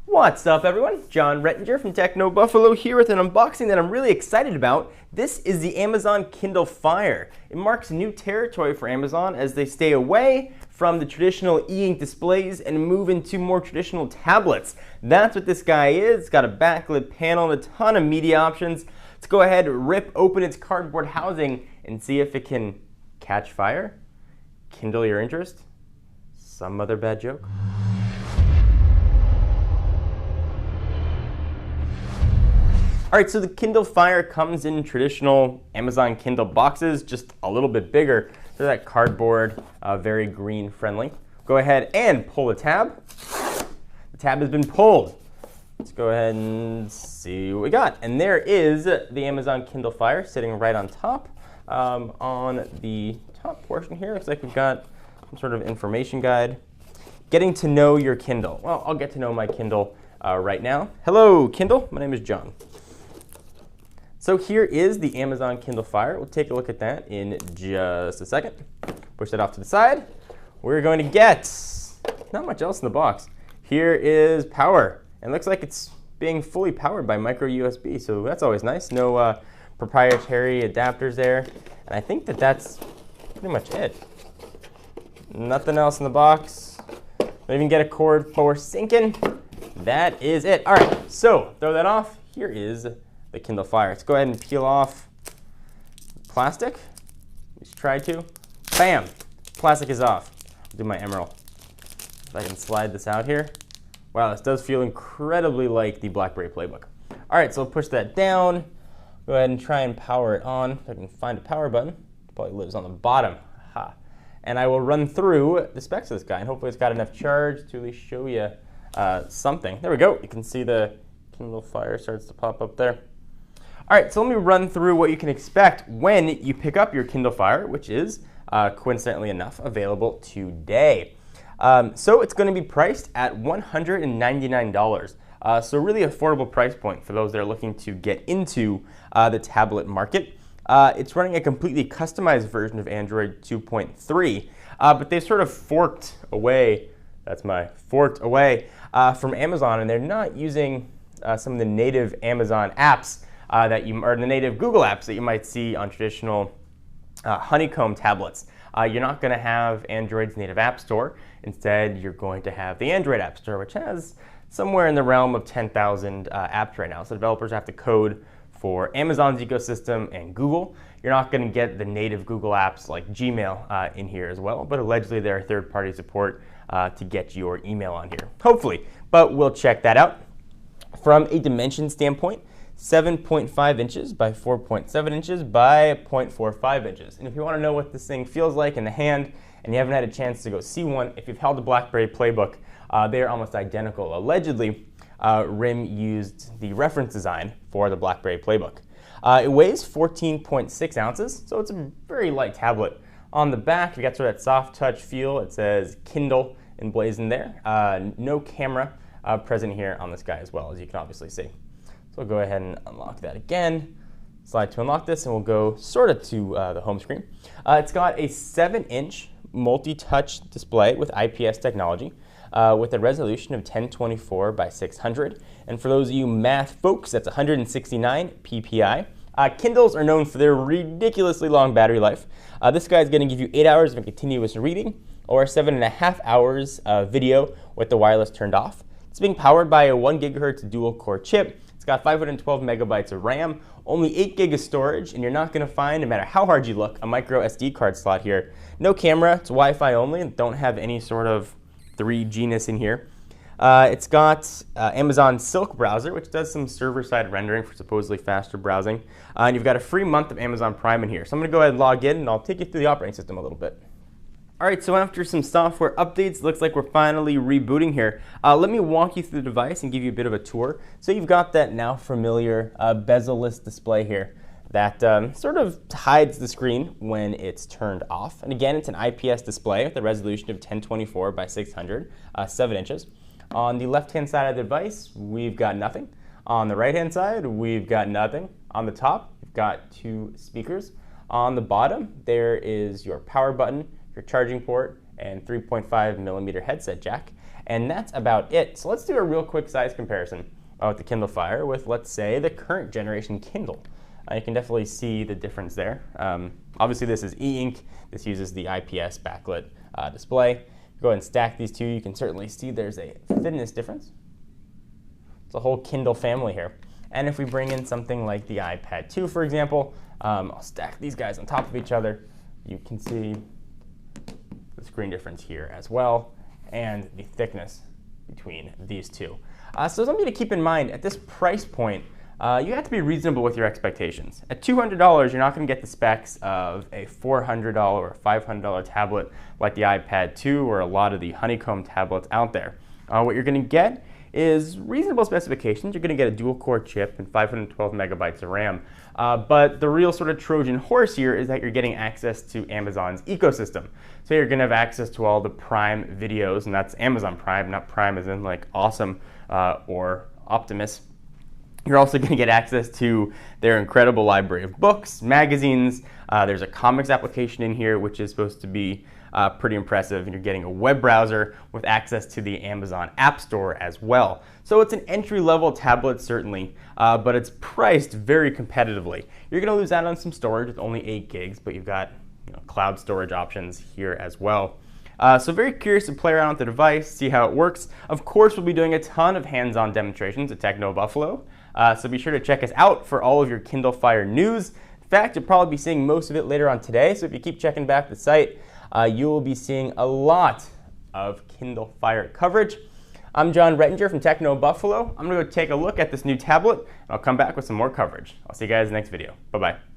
What's up, everyone? John Rettinger from Techno Buffalo here with an unboxing that I'm really excited about. This is the Amazon Kindle Fire. It marks new territory for Amazon as they stay away from the traditional e-ink displays and move into more traditional tablets. That's what this guy is. It's got a backlit panel and a ton of media options. Let's go ahead, rip open its cardboard housing and see if it can catch fire, kindle your interest, some other bad joke. All right, so the Kindle Fire comes in traditional Amazon Kindle boxes, just a little bit bigger. They're that cardboard, very green friendly. Go ahead and pull the tab. The tab has been pulled. Let's go ahead and see what we got. And there is the Amazon Kindle Fire sitting right on top. On the top portion here, looks like we've got some sort of information guide. Getting to know your Kindle. Well, I'll get to know my Kindle right now. Hello, Kindle. My name is John. So here is the Amazon Kindle Fire. We'll take a look at that in just a second. Push that off to the side. We're going to get not much else in the box. Here is power. And it looks like it's being fully powered by micro USB, so that's always nice. No proprietary adapters there. And I think that that's pretty much it. Nothing else in the box. Don't even get a cord for syncing. That is it. All right, so throw that off. Here is the Kindle Fire. Let's go ahead and peel off plastic. Let's try to. Bam! Plastic is off. I'll do my emerald. If I can slide this out here. Wow, this does feel incredibly like the BlackBerry Playbook. All right, so I'll push that down. Go ahead and try and power it on. If I can find a power button. It probably lives on the bottom. Ha. And I will run through the specs of this guy, and hopefully it's got enough charge to at least show you something. There we go. You can see the Kindle Fire starts to pop up there. All right, so let me run through what you can expect when you pick up your Kindle Fire, which is, coincidentally enough, available today. So it's going to be priced at $199. So really affordable price point for those that are looking to get into the tablet market. It's running a completely customized version of Android 2.3, but they've sort of forked away, from Amazon, and they're not using some of the native Amazon apps or the native Google apps that you might see on traditional Honeycomb tablets. You're not going to have Android's native app store. Instead, you're going to have the Android App Store, which has somewhere in the realm of 10,000 apps right now. So developers have to code for Amazon's ecosystem and Google. You're not going to get the native Google apps like Gmail in here as well, but allegedly there are third-party support to get your email on here, hopefully. But we'll check that out. From a dimension standpoint, 7.5 inches by 4.7 inches by 0.45 inches. And if you want to know what this thing feels like in the hand and you haven't had a chance to go see one, if you've held a BlackBerry Playbook, they are almost identical. Allegedly, RIM used the reference design for the BlackBerry Playbook. It weighs 14.6 ounces, so it's a very light tablet. On the back, you got sort of that soft touch feel. It says Kindle emblazoned there. No camera present here on this guy as well, as you can obviously see. So we'll go ahead and unlock that again. Slide to unlock this, and we'll go sort of to the home screen. It's got a 7-inch multi-touch display with IPS technology with a resolution of 1024 by 600. And for those of you math folks, that's 169 ppi. Kindles are known for their ridiculously long battery life. This guy is going to give you 8 hours of continuous reading or 7.5 hours of video with the wireless turned off. It's being powered by a 1 gigahertz dual-core chip. It's got 512 megabytes of RAM, only 8 gig of storage, and you're not going to find, no matter how hard you look, a micro SD card slot here. No camera, it's Wi-Fi only, and don't have any sort of 3G-ness in here. It's got Amazon Silk browser, which does some server-side rendering for supposedly faster browsing. And you've got a free month of Amazon Prime in here. So I'm going to go ahead and log in, and I'll take you through the operating system a little bit. All right, so after some software updates, looks like we're finally rebooting here. Let me walk you through the device and give you a bit of a tour. So you've got that now familiar bezel-less display here that sort of hides the screen when it's turned off. And again, it's an IPS display with a resolution of 1024 by 600, 7 inches. On the left-hand side of the device, we've got nothing. On the right-hand side, we've got nothing. On the top, we've got 2 speakers. On the bottom, there is your power button, your charging port, and 3.5 millimeter headset jack. And that's about it. So let's do a real quick size comparison with the Kindle Fire with, let's say, the current generation Kindle. You can definitely see the difference there. Obviously, this is e-ink. This uses the IPS backlit display. Go ahead and stack these two. You can certainly see there's a thinness difference. It's a whole Kindle family here. And if we bring in something like the iPad 2, for example, I'll stack these guys on top of each other. You can see the screen difference here as well, and the thickness between these two. So something to keep in mind at this price point, you have to be reasonable with your expectations. At $200, you're not going to get the specs of a $400 or $500 tablet like the iPad 2 or a lot of the honeycomb tablets out there. What you're going to get is reasonable specifications. You're going to get a dual-core chip and 512 megabytes of RAM. But the real sort of Trojan horse here is that you're getting access to Amazon's ecosystem. So you're going to have access to all the Prime videos, and that's Amazon Prime, not Prime as in like awesome or Optimus. You're also going to get access to their incredible library of books, magazines. There's a comics application in here, which is supposed to be pretty impressive. And you're getting a web browser with access to the Amazon App Store as well. So it's an entry-level tablet, certainly, but it's priced very competitively. You're going to lose out on some storage with only 8 gigs, but you've got cloud storage options here as well. So very curious to play around with the device, see how it works. Of course, we'll be doing a ton of hands-on demonstrations at Techno Buffalo. So be sure to check us out for all of your Kindle Fire news. In fact, you'll probably be seeing most of it later on today. So if you keep checking back the site, you will be seeing a lot of Kindle Fire coverage. I'm John Rettinger from Techno Buffalo. I'm going to go take a look at this new tablet, and I'll come back with some more coverage. I'll see you guys in the next video. Bye-bye.